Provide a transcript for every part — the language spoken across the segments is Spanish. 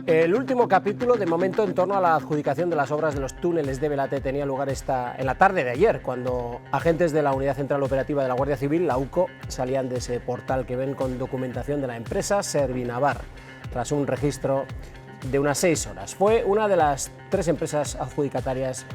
El último capítulo, de momento, en torno a la adjudicación de las obras de los túneles de Belate tenía lugar en la tarde de ayer, cuando agentes de la Unidad Central Operativa de la Guardia Civil, la UCO, salían de ese portal que ven con documentación de la empresa Servinavar, tras un registro de unas 6 horas. Fue una de las 3 empresas adjudicatarias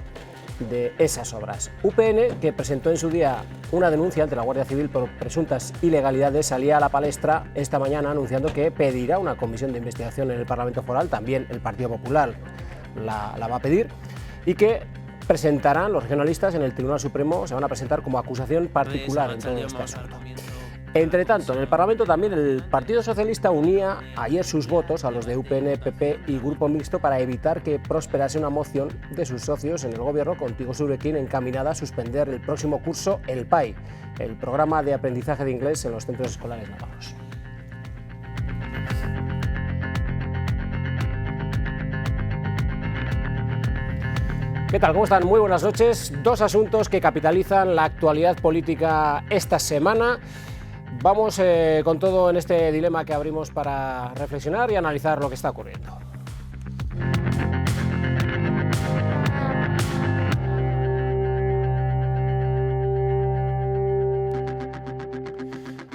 de esas obras. UPN, que presentó en su día una denuncia ante la Guardia Civil por presuntas ilegalidades, salía a la palestra esta mañana anunciando que pedirá una comisión de investigación en el Parlamento Foral, también el Partido Popular la va a pedir, y que presentarán los regionalistas en el Tribunal Supremo, se van a presentar como acusación particular en todo este asunto. Entre tanto, en el Parlamento también el Partido Socialista unía ayer sus votos a los de UPN, PP y Grupo Mixto para evitar que prosperase una moción de sus socios en el Gobierno, Contigo Subrequín, encaminada a suspender el próximo curso el PAI, el programa de aprendizaje de inglés en los centros escolares navarros. ¿Qué tal? ¿Cómo están? Muy buenas noches. 2 asuntos que capitalizan la actualidad política esta semana. Vamos con todo en este dilema que abrimos para reflexionar y analizar lo que está ocurriendo.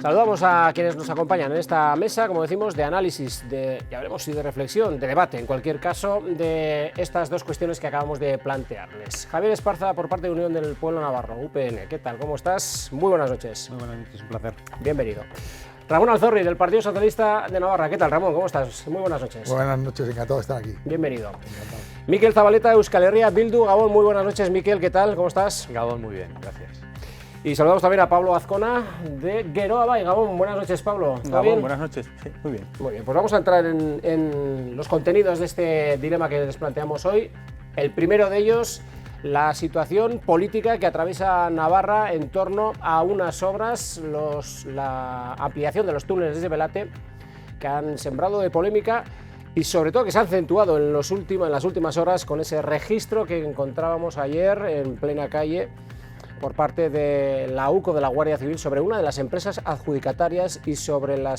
Saludamos a quienes nos acompañan en esta mesa, como decimos, de análisis, ya veremos si de reflexión, de debate, en cualquier caso, de estas 2 cuestiones que acabamos de plantearles. Javier Esparza, por parte de Unión del Pueblo Navarro, UPN. ¿Qué tal? ¿Cómo estás? Muy buenas noches. Muy buenas noches, un placer. Bienvenido. Ramón Alzorri, del Partido Socialista de Navarra. ¿Qué tal, Ramón? ¿Cómo estás? Muy buenas noches. Buenas noches, encantado de estar aquí. Bienvenido. Encantado. Mikel Zabaleta, Euskal Herria Bildu. Gabón, muy buenas noches, Mikel. ¿Qué tal? ¿Cómo estás? Gabón, muy bien, gracias. Y saludamos también a Pablo Azcona, de Geroa Bai. Gabón, buenas noches, Pablo. ¿Todo bien? Buenas noches. Sí, muy bien. Muy bien, pues vamos a entrar en los contenidos de este dilema que les planteamos hoy. El primero de ellos, la situación política que atraviesa Navarra en torno a unas obras, la ampliación de los túneles de Belate, que han sembrado de polémica y sobre todo que se ha acentuado en las últimas horas con ese registro que encontrábamos ayer en plena calle por parte de la UCO, de la Guardia Civil, sobre una de las empresas adjudicatarias y sobre la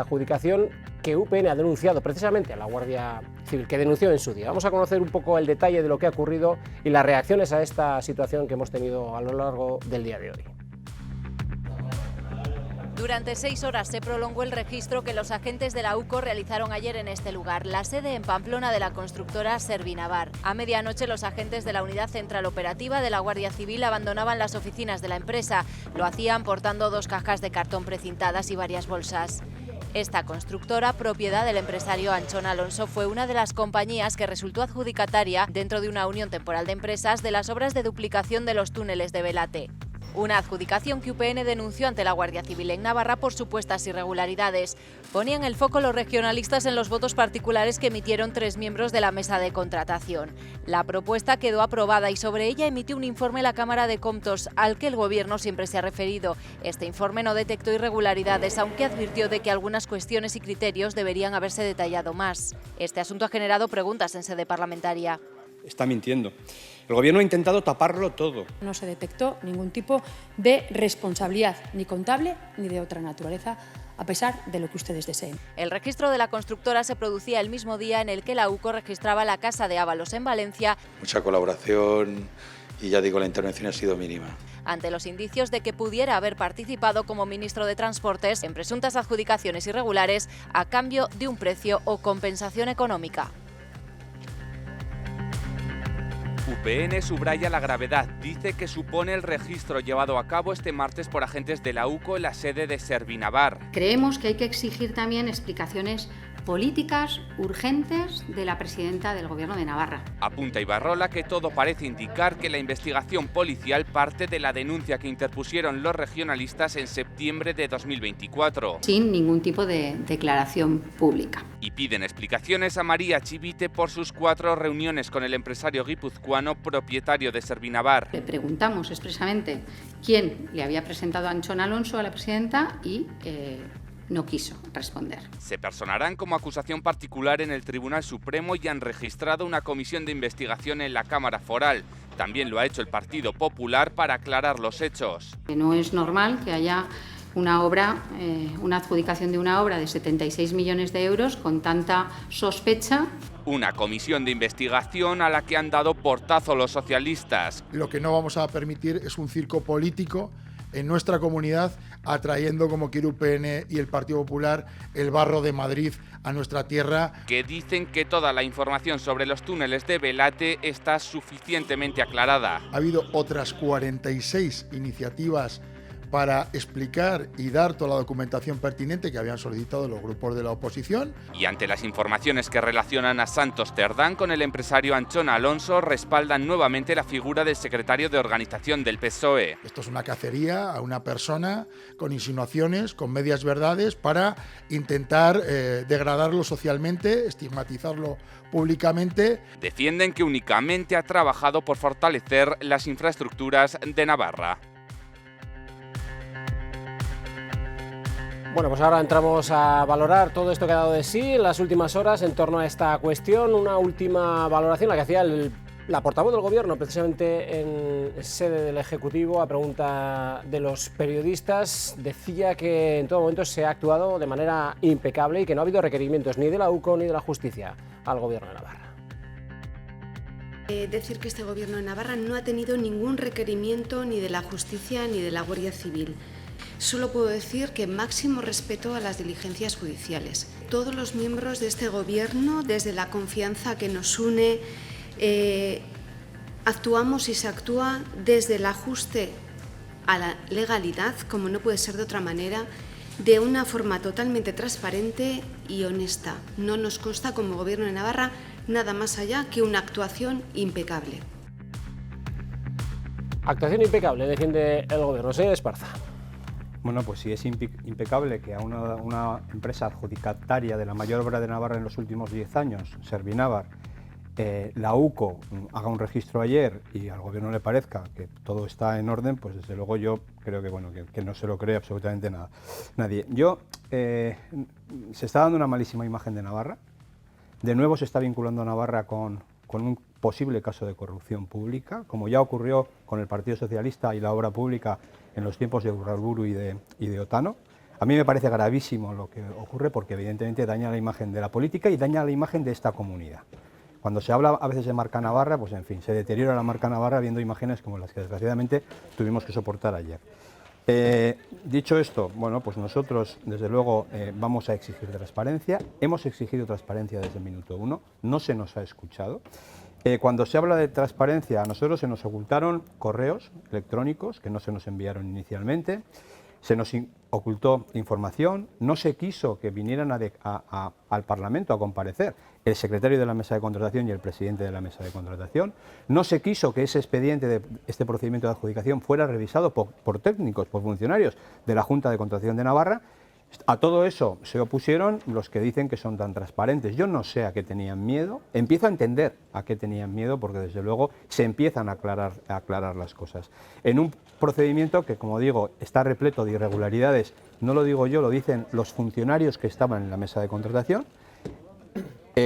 adjudicación que UPN ha denunciado precisamente a la Guardia Civil, que denunció en su día. Vamos a conocer un poco el detalle de lo que ha ocurrido y las reacciones a esta situación que hemos tenido a lo largo del día de hoy. Durante 6 horas se prolongó el registro que los agentes de la UCO realizaron ayer en este lugar, la sede en Pamplona de la constructora Servinavar. A medianoche los agentes de la Unidad Central Operativa de la Guardia Civil abandonaban las oficinas de la empresa. Lo hacían portando 2 cajas de cartón precintadas y varias bolsas. Esta constructora, propiedad del empresario Anchón Alonso, fue una de las compañías que resultó adjudicataria dentro de una unión temporal de empresas de las obras de duplicación de los túneles de Belate. Una adjudicación que UPN denunció ante la Guardia Civil en Navarra por supuestas irregularidades. Ponían el foco los regionalistas en los votos particulares que emitieron 3 miembros de la mesa de contratación. La propuesta quedó aprobada y sobre ella emitió un informe la Cámara de Comptos, al que el Gobierno siempre se ha referido. Este informe no detectó irregularidades, aunque advirtió de que algunas cuestiones y criterios deberían haberse detallado más. Este asunto ha generado preguntas en sede parlamentaria. Está mintiendo. El Gobierno ha intentado taparlo todo. No se detectó ningún tipo de responsabilidad, ni contable ni de otra naturaleza, a pesar de lo que ustedes deseen. El registro de la constructora se producía el mismo día en el que la UCO registraba la Casa de Ábalos en Valencia. Mucha colaboración y ya digo, la intervención ha sido mínima. Ante los indicios de que pudiera haber participado como ministro de Transportes en presuntas adjudicaciones irregulares a cambio de un precio o compensación económica. UPN subraya la gravedad, dice que supone el registro llevado a cabo este martes por agentes de la UCO en la sede de Servinavar. Creemos que hay que exigir también explicaciones políticas urgentes de la presidenta del Gobierno de Navarra. Apunta Ibarrola que todo parece indicar que la investigación policial parte de la denuncia que interpusieron los regionalistas en septiembre de 2024. Sin ningún tipo de declaración pública. Y piden explicaciones a María Chivite por sus 4 reuniones con el empresario guipuzcoano propietario de Servinavar. Le preguntamos expresamente quién le había presentado a Anchón Alonso a la presidenta y no quiso responder. Se personarán como acusación particular en el Tribunal Supremo y han registrado una comisión de investigación en la Cámara Foral. También lo ha hecho el Partido Popular para aclarar los hechos. No es normal que haya una adjudicación de una obra de 76 millones de euros con tanta sospecha. Una comisión de investigación a la que han dado portazo los socialistas. Lo que no vamos a permitir es un circo político en nuestra comunidad, atrayendo como quiere UPN y el Partido Popular el barro de Madrid a nuestra tierra. Que dicen que toda la información sobre los túneles de Belate está suficientemente aclarada. Ha habido otras 46 iniciativas para explicar y dar toda la documentación pertinente que habían solicitado los grupos de la oposición. Y ante las informaciones que relacionan a Santos Cerdán con el empresario Anchón Alonso, respaldan nuevamente la figura del secretario de organización del PSOE. Esto es una cacería a una persona con insinuaciones, con medias verdades, para intentar degradarlo socialmente, estigmatizarlo públicamente. Defienden que únicamente ha trabajado por fortalecer las infraestructuras de Navarra. Bueno, pues ahora entramos a valorar todo esto que ha dado de sí en las últimas horas en torno a esta cuestión. Una última valoración, la que hacía la portavoz del Gobierno, precisamente en sede del Ejecutivo, a pregunta de los periodistas. Decía que en todo momento se ha actuado de manera impecable y que no ha habido requerimientos ni de la UCO ni de la Justicia al Gobierno de Navarra. Decir que este Gobierno de Navarra no ha tenido ningún requerimiento ni de la Justicia ni de la Guardia Civil. Solo puedo decir que máximo respeto a las diligencias judiciales. Todos los miembros de este Gobierno, desde la confianza que nos une, actuamos y se actúa desde el ajuste a la legalidad, como no puede ser de otra manera, de una forma totalmente transparente y honesta. No nos consta como Gobierno de Navarra nada más allá que una actuación impecable. Actuación impecable, defiende el Gobierno. Señor Esparza. Bueno, pues si es impecable que a una empresa adjudicataria de la mayor obra de Navarra en los últimos 10 años, Servinavar, la UCO haga un registro ayer y al Gobierno le parezca que todo está en orden, pues desde luego yo creo que, bueno, que no se lo cree absolutamente nadie. Se está dando una malísima imagen de Navarra. De nuevo se está vinculando a Navarra con un posible caso de corrupción pública, como ya ocurrió con el Partido Socialista y la obra pública en los tiempos de Urrarburu y de Otano. A mí me parece gravísimo lo que ocurre porque evidentemente daña la imagen de la política y daña la imagen de esta comunidad. Cuando se habla a veces de marca Navarra, pues en fin, se deteriora la marca Navarra viendo imágenes como las que desgraciadamente tuvimos que soportar ayer. Dicho esto, bueno, pues nosotros desde luego vamos a exigir transparencia. Hemos exigido transparencia desde el minuto 1, no se nos ha escuchado. Cuando se habla de transparencia, a nosotros se nos ocultaron correos electrónicos que no se nos enviaron inicialmente, se nos ocultó información, no se quiso que vinieran al Parlamento a comparecer el secretario de la mesa de contratación y el presidente de la mesa de contratación, no se quiso que ese expediente de este procedimiento de adjudicación fuera revisado por técnicos, por funcionarios de la Junta de Contratación de Navarra. A todo eso se opusieron los que dicen que son tan transparentes. Yo no sé a qué tenían miedo, empiezo a entender a qué tenían miedo porque desde luego se empiezan a aclarar las cosas. En un procedimiento que, como digo, está repleto de irregularidades, no lo digo yo, lo dicen los funcionarios que estaban en la mesa de contratación,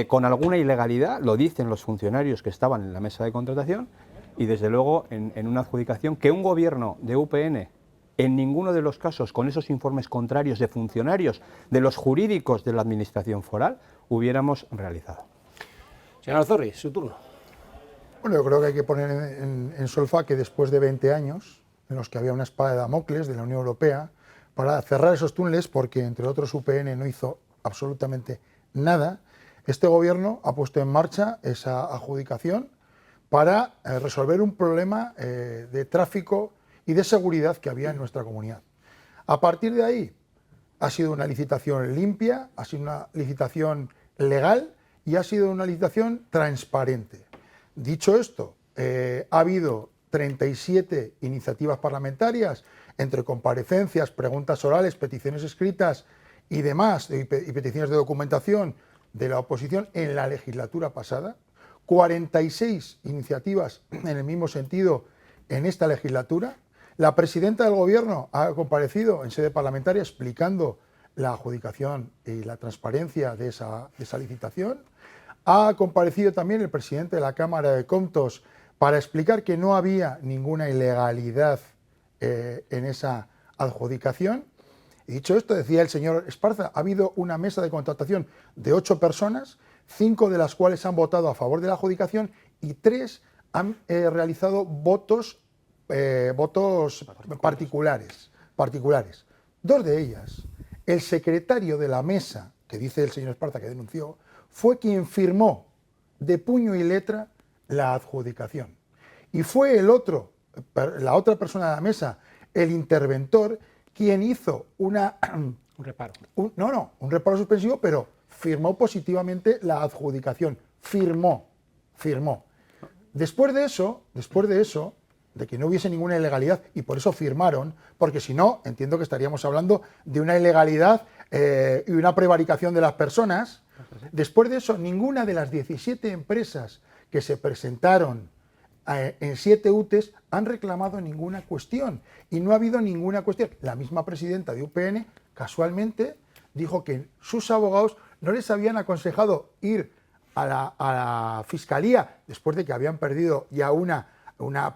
con alguna ilegalidad, lo dicen los funcionarios que estaban en la mesa de contratación y desde luego en una adjudicación que un gobierno de UPN en ninguno de los casos, con esos informes contrarios de funcionarios, de los jurídicos de la Administración foral, hubiéramos realizado. Señor Zorri, su turno. Bueno, yo creo que hay que poner en solfa que después de 20 años, en los que había una espada de Damocles de la Unión Europea, para cerrar esos túneles, porque entre otros UPN no hizo absolutamente nada, este Gobierno ha puesto en marcha esa adjudicación para resolver un problema de tráfico y de seguridad que había en nuestra comunidad. A partir de ahí ha sido una licitación limpia, ha sido una licitación legal y ha sido una licitación transparente. Dicho esto, ha habido 37 iniciativas parlamentarias entre comparecencias, preguntas orales, peticiones escritas y demás, y peticiones de documentación de la oposición en la legislatura pasada, 46 iniciativas en el mismo sentido en esta legislatura. La presidenta del Gobierno ha comparecido en sede parlamentaria explicando la adjudicación y la transparencia de esa licitación. Ha comparecido también el presidente de la Cámara de Comptos para explicar que no había ninguna ilegalidad en esa adjudicación. Y dicho esto, decía el señor Esparza, ha habido una mesa de contratación de 8 personas, 5 de las cuales han votado a favor de la adjudicación y 3 han realizado votos particulares. 2 de ellas, el secretario de la mesa, que dice el señor Esparza que denunció, fue quien firmó de puño y letra la adjudicación. Y fue la otra persona de la mesa, el interventor, quien hizo un reparo. Un reparo suspensivo, pero firmó positivamente la adjudicación. Firmó. Después de eso, de que no hubiese ninguna ilegalidad, y por eso firmaron, porque si no, entiendo que estaríamos hablando de una ilegalidad y una prevaricación de las personas. Después de eso, ninguna de las 17 empresas que se presentaron en 7 UTEs han reclamado ninguna cuestión, y no ha habido ninguna cuestión. La misma presidenta de UPN, casualmente, dijo que sus abogados no les habían aconsejado ir a la Fiscalía después de que habían perdido ya una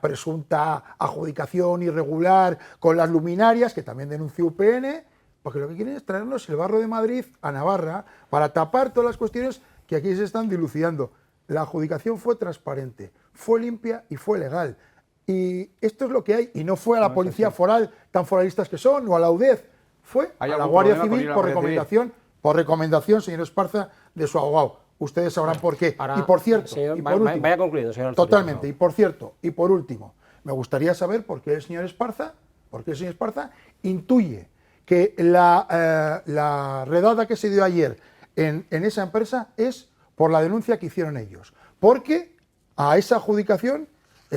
presunta adjudicación irregular con las luminarias, que también denunció UPN, porque lo que quieren es traernos el barro de Madrid a Navarra para tapar todas las cuestiones que aquí se están dilucidando. La adjudicación fue transparente, fue limpia y fue legal. Y esto es lo que hay, y no fue a la policía foral, tan foralistas que son, o a la UDEF, fue a la Guardia Civil por recomendación, señor Esparza, de su abogado. Ustedes sabrán por qué. Ahora, y por cierto, señor, y por último, vaya concluyendo, señor. Totalmente. Y por cierto, y por último, me gustaría saber por qué el señor Esparza intuye que la redada que se dio ayer en esa empresa es por la denuncia que hicieron ellos. Porque a esa adjudicación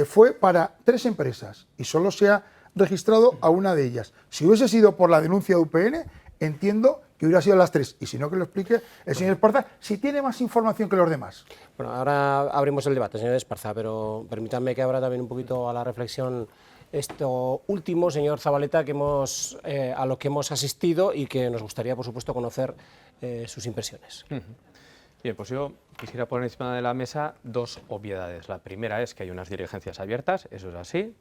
fue para 3 empresas y solo se ha registrado a una de ellas. Si hubiese sido por la denuncia de UPN, entiendo que hubiera sido las 3, y si no, que lo explique el señor Esparza, si tiene más información que los demás. Bueno, ahora abrimos el debate, señor Esparza, pero permítanme que abra también un poquito a la reflexión esto último, señor Zabaleta, a lo que hemos asistido y que nos gustaría, por supuesto, conocer sus impresiones. Bien, pues yo quisiera poner encima de la mesa 2 obviedades. La primera es que hay unas diligencias abiertas, eso es así.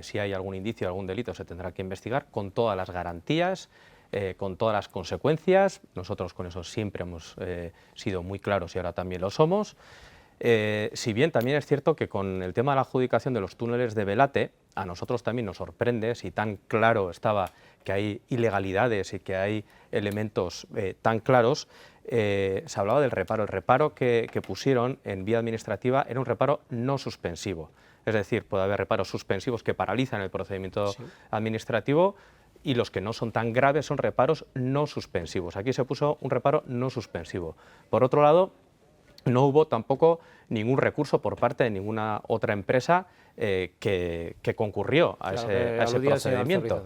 Si hay algún indicio, algún delito, se tendrá que investigar con todas las garantías, con todas las consecuencias. Nosotros con eso siempre hemos sido muy claros y ahora también lo somos. Si bien también es cierto que con el tema de la adjudicación de los túneles de Belate, a nosotros también nos sorprende, si tan claro estaba que hay ilegalidades y que hay elementos tan claros, se hablaba del reparo. El reparo que pusieron en vía administrativa era un reparo no suspensivo. Es decir, puede haber reparos suspensivos que paralizan el procedimiento administrativo, y los que no son tan graves son reparos no suspensivos. Aquí se puso un reparo no suspensivo. Por otro lado, no hubo tampoco ningún recurso por parte de ninguna otra empresa que concurrió a ese procedimiento.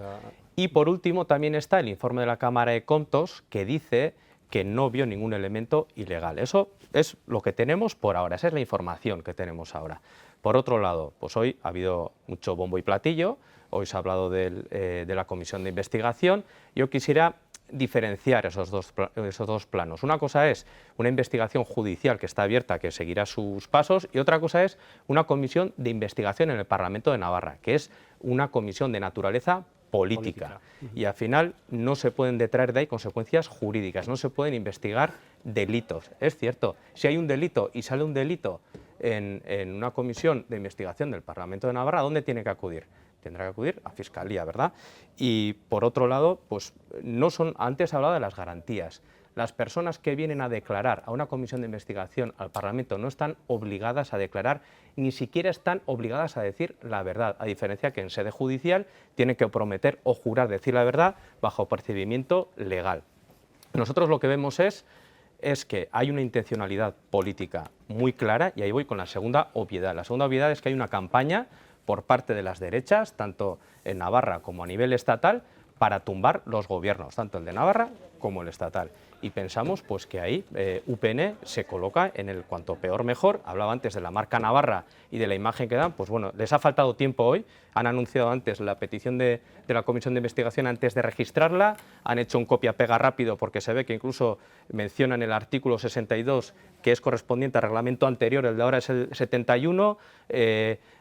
Y por último también está el informe de la Cámara de Comptos que dice que no vio ningún elemento ilegal. Eso es lo que tenemos por ahora, esa es la información que tenemos ahora. Por otro lado, pues hoy ha habido mucho bombo y platillo, hoy se ha hablado de la comisión de investigación. Yo quisiera diferenciar esos dos planos. Una cosa es una investigación judicial que está abierta, que seguirá sus pasos, y otra cosa es una comisión de investigación en el Parlamento de Navarra, que es una comisión de naturaleza política. Y al final no se pueden detraer de ahí consecuencias jurídicas, no se pueden investigar delitos. Es cierto, si hay un delito y sale un delito en una comisión de investigación del Parlamento de Navarra, ¿a dónde tiene que acudir? Tendrá que acudir a Fiscalía, ¿verdad? Y por otro lado, pues antes hablaba de las garantías. Las personas que vienen a declarar a una comisión de investigación al Parlamento no están obligadas a declarar, ni siquiera están obligadas a decir la verdad, a diferencia que en sede judicial tienen que prometer o jurar decir la verdad bajo procedimiento legal. Nosotros lo que vemos es que hay una intencionalidad política muy clara, y ahí voy con la segunda obviedad. La segunda obviedad es que hay una campaña por parte de las derechas, tanto en Navarra como a nivel estatal, para tumbar los gobiernos, tanto el de Navarra como el estatal. Y pensamos pues, que ahí UPN se coloca en el cuanto peor mejor. Hablaba antes de la marca Navarra y de la imagen que dan, pues bueno, les ha faltado tiempo hoy, han anunciado antes la petición de la Comisión de Investigación antes de registrarla, han hecho un copia-pega rápido porque se ve que incluso mencionan el artículo 62 que es correspondiente al reglamento anterior, el de ahora es el 71,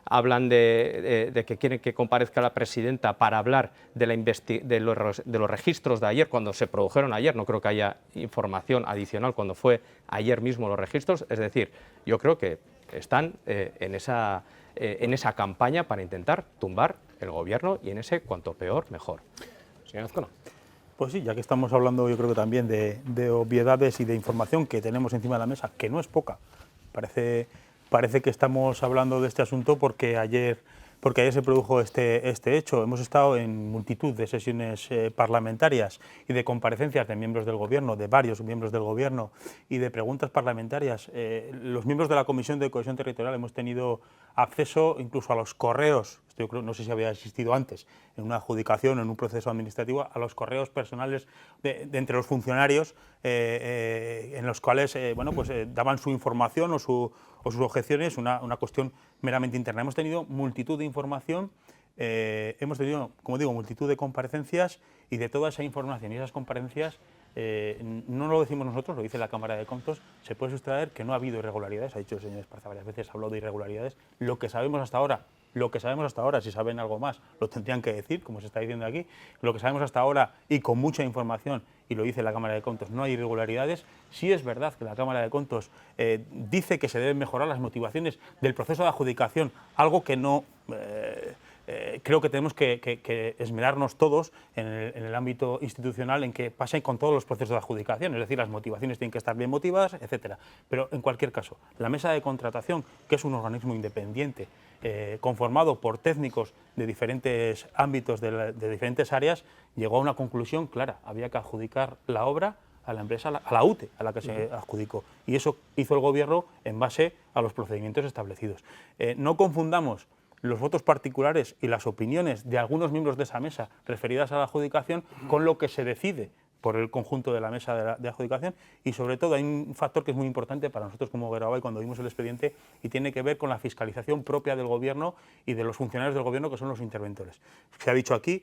hablan de que quieren que comparezca la presidenta para hablar de los registros de ayer, cuando se produjeron ayer, no creo que haya información adicional cuando fue ayer mismo los registros, es decir, yo creo que están en esa campaña para intentar tumbar el gobierno y en ese cuanto peor, mejor. Señor Azcona. Pues sí, ya que estamos hablando yo creo que también de obviedades y de información que tenemos encima de la mesa, que no es poca, parece que estamos hablando de este asunto porque ayer se produjo este hecho. Hemos estado en multitud de sesiones parlamentarias y de comparecencias de miembros del Gobierno, de varios miembros del Gobierno y de preguntas parlamentarias. Los miembros de la Comisión de Cohesión Territorial hemos tenido acceso incluso a los correos, esto yo creo, no sé si había existido antes, en una adjudicación, en un proceso administrativo, a los correos personales de entre los funcionarios en los cuales daban su información o sus objeciones, una cuestión meramente interna. Hemos tenido multitud de información, hemos tenido, como digo, multitud de comparecencias y de toda esa información y esas comparecencias, no lo decimos nosotros, lo dice la Cámara de Cuentos, se puede sustraer que no ha habido irregularidades, ha dicho el señor Esparza varias veces, ha hablado de irregularidades, lo que sabemos hasta ahora, si saben algo más, lo tendrían que decir, como se está diciendo aquí, lo que sabemos hasta ahora y con mucha información, y lo dice la Cámara de Cuentos, no hay irregularidades. Sí es verdad que la Cámara de Cuentos dice que se deben mejorar las motivaciones del proceso de adjudicación, algo que no... creo que tenemos que esmerarnos todos en el ámbito institucional en que pasen con todos los procesos de adjudicación, es decir, las motivaciones tienen que estar bien motivadas, etcétera. Pero en cualquier caso, la mesa de contratación, que es un organismo independiente, conformado por técnicos de diferentes ámbitos, de diferentes áreas, llegó a una conclusión clara: había que adjudicar la obra a la empresa, a la UTE, a la que se adjudicó. Y eso hizo el Gobierno en base a los procedimientos establecidos. No confundamos los votos particulares y las opiniones de algunos miembros de esa mesa referidas a la adjudicación con lo que se decide por el conjunto de la mesa de adjudicación, y sobre todo hay un factor que es muy importante para nosotros como Geroabay cuando vimos el expediente, y tiene que ver con la fiscalización propia del Gobierno y de los funcionarios del Gobierno, que son los interventores. Se ha dicho aquí,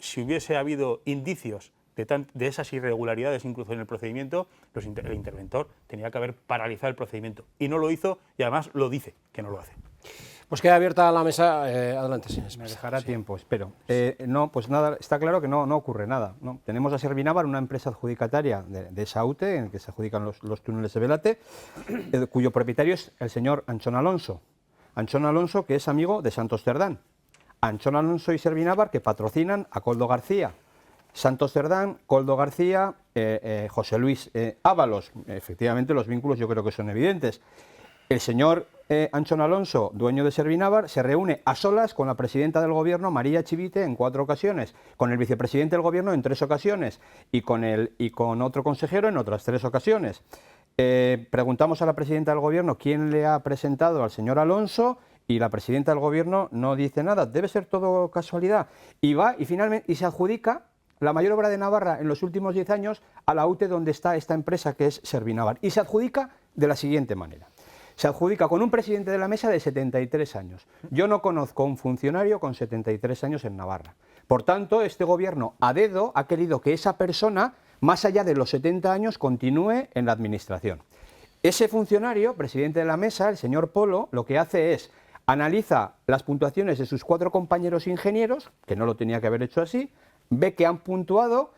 si hubiese habido indicios de esas irregularidades incluso en el procedimiento, el interventor tenía que haber paralizado el procedimiento, y no lo hizo, y además lo dice que no lo hace. Pues queda abierta la mesa. Adelante, señor. Me dejará tiempo, espero. No, pues nada, está claro que no ocurre nada, ¿no? Tenemos a Servinavar, una empresa adjudicataria de esa UTE, en que se adjudican los túneles de Belate, cuyo propietario es el señor Anchón Alonso. Anchón Alonso, que es amigo de Santos Cerdán. Anchón Alonso y Servinavar, que patrocinan a Koldo García. Santos Cerdán, Koldo García, José Luis Ábalos. Efectivamente, los vínculos yo creo que son evidentes. El señor Anchón Alonso, dueño de Servinavar, se reúne a solas con la presidenta del Gobierno, María Chivite, en 4 ocasiones, con el vicepresidente del Gobierno en 3 ocasiones y con otro consejero en otras 3 ocasiones. Preguntamos a la presidenta del Gobierno quién le ha presentado al señor Alonso y la presidenta del Gobierno no dice nada. Debe ser todo casualidad. Y va y finalmente se adjudica la mayor obra de Navarra en los últimos 10 años a la UTE, donde está esta empresa que es Servinavar. Y se adjudica de la siguiente manera. Se adjudica con un presidente de la mesa de 73 años. Yo no conozco un funcionario con 73 años en Navarra. Por tanto, este Gobierno a dedo ha querido que esa persona, más allá de los 70 años, continúe en la administración. Ese funcionario, presidente de la mesa, el señor Polo, lo que hace es analiza las puntuaciones de sus 4 compañeros ingenieros, que no lo tenía que haber hecho así, ve que han puntuado,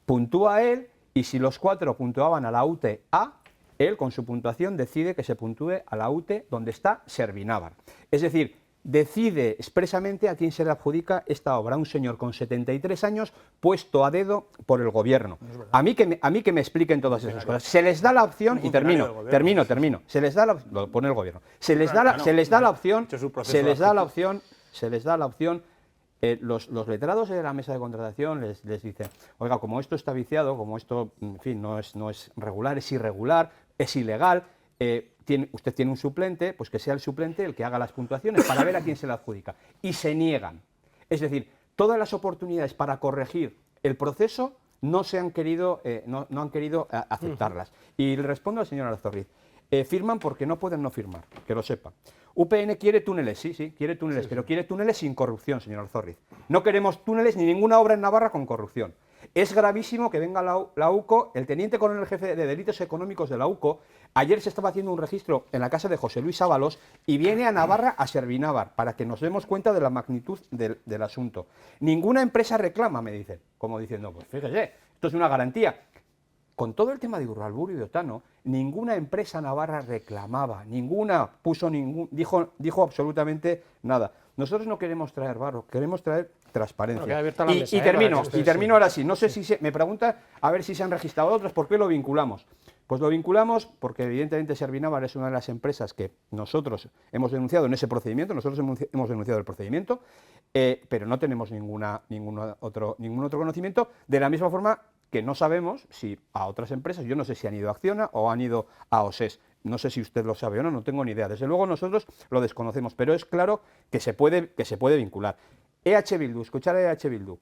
puntúa él, y si los 4 puntuaban a la UTE A, él, con su puntuación, decide que se puntúe a la UTE donde está Servinavar. Es decir, decide expresamente a quién se le adjudica esta obra, un señor con 73 años puesto a dedo por el Gobierno. A mí que me expliquen todas esas cosas. Se les da la opción, y termino, se les da la, lo pone el Gobierno, se les da la opción, los letrados de la mesa de contratación les dicen: oiga, como esto está viciado, como esto, en fin, no es regular, es irregular, es ilegal, usted tiene un suplente, pues que sea el suplente el que haga las puntuaciones para ver a quién se le adjudica. Y se niegan. Es decir, todas las oportunidades para corregir el proceso no han querido aceptarlas. Y le respondo al señor Arazorriz. Firman porque no pueden no firmar, que lo sepa. UPN quiere túneles, sí, quiere túneles, pero quiere túneles sin corrupción, señor Arazorriz. No queremos túneles ni ninguna obra en Navarra con corrupción. Es gravísimo que venga la UCO, el teniente coronel jefe de delitos económicos de la UCO, ayer se estaba haciendo un registro en la casa de José Luis Ábalos y viene a Navarra, a Servinávar, para que nos demos cuenta de la magnitud del asunto. Ninguna empresa reclama, me dicen, como diciendo, pues fíjese, esto es una garantía. Con todo el tema de Urralburu y de Otano, ninguna empresa navarra reclamaba, dijo absolutamente nada. Nosotros no queremos traer barro, queremos traer transparencia. Y termino ahora sí. No sé si me pregunta a ver si se han registrado otros, ¿por qué lo vinculamos? Pues lo vinculamos porque evidentemente Servinávar es una de las empresas que nosotros hemos denunciado en ese procedimiento, nosotros hemos denunciado el procedimiento, pero no tenemos ningún otro conocimiento, de la misma forma que no sabemos si a otras empresas, yo no sé si han ido a Acciona o han ido a OSES, no sé si usted lo sabe o no tengo ni idea, desde luego nosotros lo desconocemos, pero es claro que se puede vincular. EH Bildu, escuchar a EH Bildu,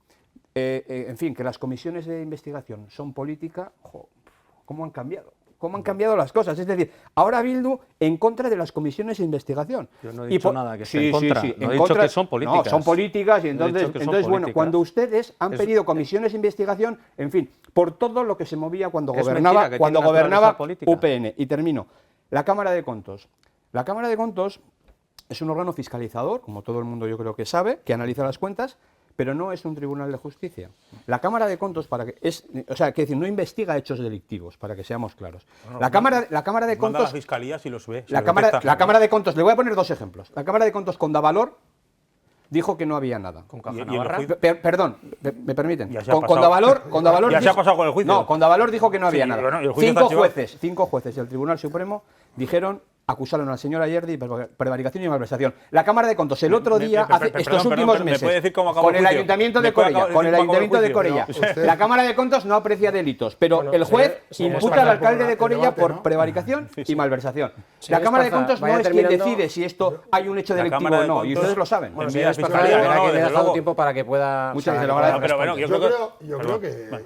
en fin, que las comisiones de investigación son política, ¿cómo han cambiado? ¿Cómo han cambiado las cosas? Es decir, ahora Bildu en contra de las comisiones de investigación. Yo no he dicho nada que esté en contra. No he dicho que son políticas. No, son políticas y entonces bueno, cuando ustedes han pedido comisiones de investigación, en fin, por todo lo que se movía cuando gobernaba UPN. Y termino. La Cámara de Contos. La Cámara de Contos es un órgano fiscalizador, como todo el mundo yo creo que sabe, que analiza las cuentas, pero no es un tribunal de justicia. La Cámara de Contos, no investiga hechos delictivos, para que seamos claros. La Cámara de Contos... la Fiscalía si los ve. La Cámara de Contos, le voy a poner dos ejemplos. La Cámara de Contos con Davalor dijo que no había nada. ¿Con Caja Navarra? Perdón, me permiten. Con Davalor ya se ha pasado con el juicio. No, con Davalor dijo que no había nada. Bueno, cinco jueces del Tribunal Supremo acusaron al señor Ayerdi de prevaricación y malversación. La Cámara de Contos el otro día, estos últimos meses, con el Ayuntamiento de Corella, la Cámara de Contos no aprecia delitos, pero el juez imputa al alcalde de Corella por prevaricación y malversación. La Cámara de Contos no es quien decide si esto hay un hecho delictivo o no, y ustedes lo saben. Bueno, señor Esparza, verá que le he dejado tiempo para que pueda... Muchas gracias.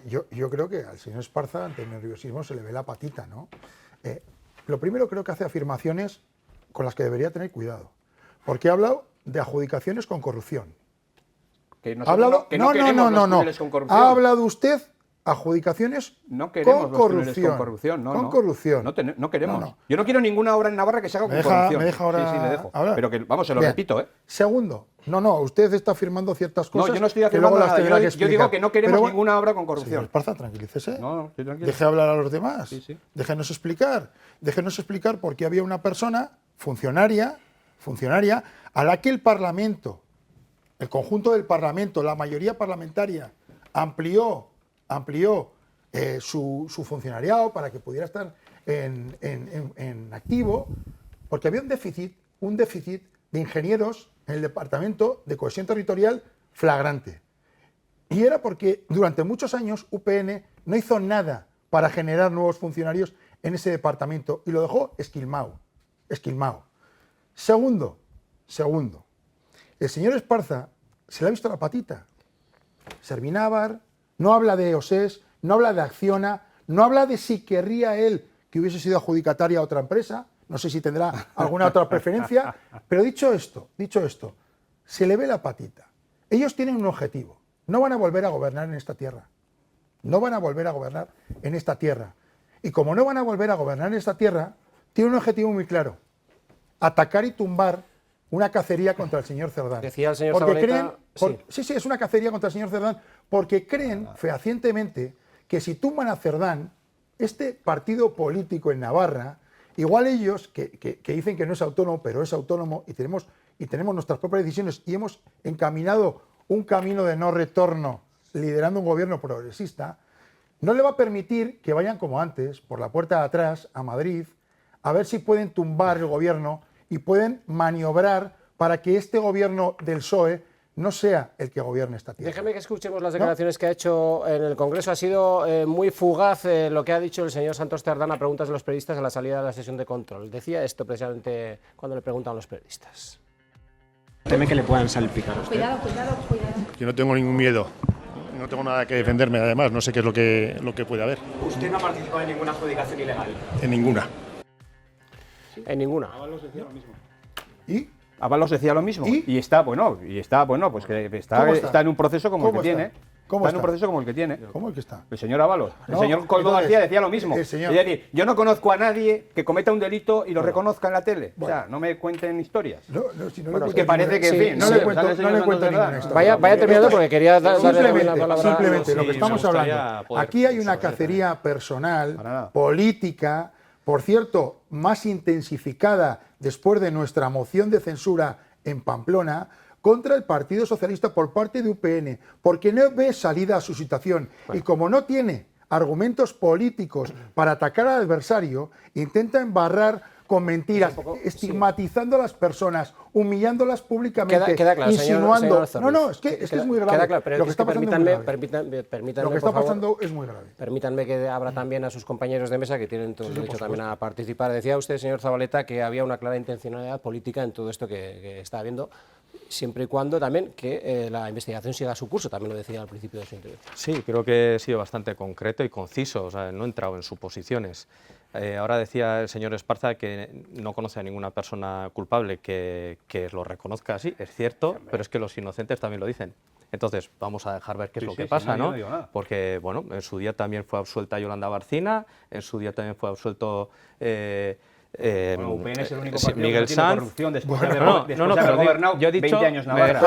Yo creo que al señor Esparza, ante el nerviosismo, se le ve la patita, ¿no? Lo primero, creo que hace afirmaciones con las que debería tener cuidado, porque ha hablado de adjudicaciones con corrupción. Ha hablado usted adjudicaciones con corrupción. No queremos. Yo no quiero ninguna obra en Navarra que se haga con corrupción. Me deja ahora sí, le dejo. Hablar. Pero que, vamos, se lo repito, ¿eh? Segundo, usted está afirmando ciertas cosas. No, yo no estoy afirmando nada. Yo digo que no queremos ninguna obra con corrupción. Señor Esparza, tranquilícese. No, estoy tranquilo. Deje hablar a los demás. Sí. Déjenos explicar por qué había una persona, funcionaria, a la que el Parlamento, el conjunto del Parlamento, la mayoría parlamentaria, amplió su funcionariado para que pudiera estar en activo, porque había un déficit de ingenieros en el Departamento de Cohesión Territorial flagrante. Y era porque durante muchos años UPN no hizo nada para generar nuevos funcionarios en ese departamento y lo dejó esquilmado. Segundo, el señor Esparza se le ha visto la patita. Servinávar, no habla de OSES, no habla de Acciona, no habla de si querría él que hubiese sido adjudicataria a otra empresa, no sé si tendrá alguna otra preferencia, pero dicho esto, se le ve la patita. Ellos tienen un objetivo, no van a volver a gobernar en esta tierra. Y como no van a volver a gobernar en esta tierra, tienen un objetivo muy claro: atacar y tumbar una cacería contra el señor Cerdán. Decía el señor Zabaleta... Sí, es una cacería contra el señor Cerdán, porque creen fehacientemente que si tumban a Cerdán, este partido político en Navarra, igual ellos, que dicen que no es autónomo, pero es autónomo, y tenemos nuestras propias decisiones, y hemos encaminado un camino de no retorno, liderando un gobierno progresista, no le va a permitir que vayan como antes, por la puerta de atrás, a Madrid, a ver si pueden tumbar el gobierno y pueden maniobrar para que este gobierno del PSOE no sea el que gobierne esta tierra. Déjeme que escuchemos las declaraciones que ha hecho en el Congreso. Ha sido muy fugaz lo que ha dicho el señor Santos Cerdán a preguntas de los periodistas a la salida de la sesión de control. Decía esto precisamente cuando le preguntan a los periodistas. ¿Teme que le puedan salpicar a usted? Cuidado. Yo no tengo ningún miedo. No tengo nada que defenderme, además, no sé qué es lo que puede haber. ¿Usted no ha participado en ninguna adjudicación ilegal? En ninguna. En ninguna. Ábalos decía lo mismo. ¿Y? Ábalos decía lo mismo. Y está, pues que está en un proceso como el que tiene. Está en un proceso como el que tiene. ¿Cómo el que está? El señor Ábalos. El No, señor Coldo entonces, García decía lo mismo. el señor- Es decir, yo no conozco a nadie que cometa un delito y lo Bueno. reconozca en la tele. Bueno. O sea, no me cuenten historias. Si no le Bueno, es cuento que parece que, en ninguna- fin, no sí, le cuento, sale el señor no le Hernández cuento de ninguna Verdad. historia. Vaya terminando porque quería darle la palabra. Simplemente lo que Sí, estamos me gustaría hablando. poder Aquí hay una desarrollar cacería personal, política, por cierto, más intensificada después de nuestra moción de censura en Pamplona, contra el Partido Socialista por parte de UPN, porque no ve salida a su situación. Y como no tiene argumentos políticos para atacar al adversario, intenta embarrar con mentiras, estigmatizando a las personas, humillándolas públicamente, Queda claro, insinuando. señor No, es que es muy grave. Queda claro, pero Lo que está pasando es muy grave. permítanme, Lo que por está favor, pasando es muy grave. Permítanme que abra también a sus compañeros de mesa que tienen todo el derecho también a participar. Decía usted, señor Zabaleta, que había una clara intencionalidad política en todo esto que está habiendo, siempre y cuando también que la investigación siga su curso, también lo decía al principio de su intervención. Sí, creo que he sido bastante concreto y conciso, o sea, no he entrado en suposiciones. Ahora decía el señor Esparza que no conoce a ninguna persona culpable que lo reconozca así, es cierto, pero es que los inocentes también lo dicen. Entonces, vamos a dejar ver qué es lo que pasa, yo ¿no? no digo nada. Porque, bueno, en su día también fue absuelta Yolanda Barcina, en su día también fue absuelto UPN es el único partido Miguel que no tiene Sanz. corrupción después Bueno, de haber gobernado yo he dicho, 20 años Navarra.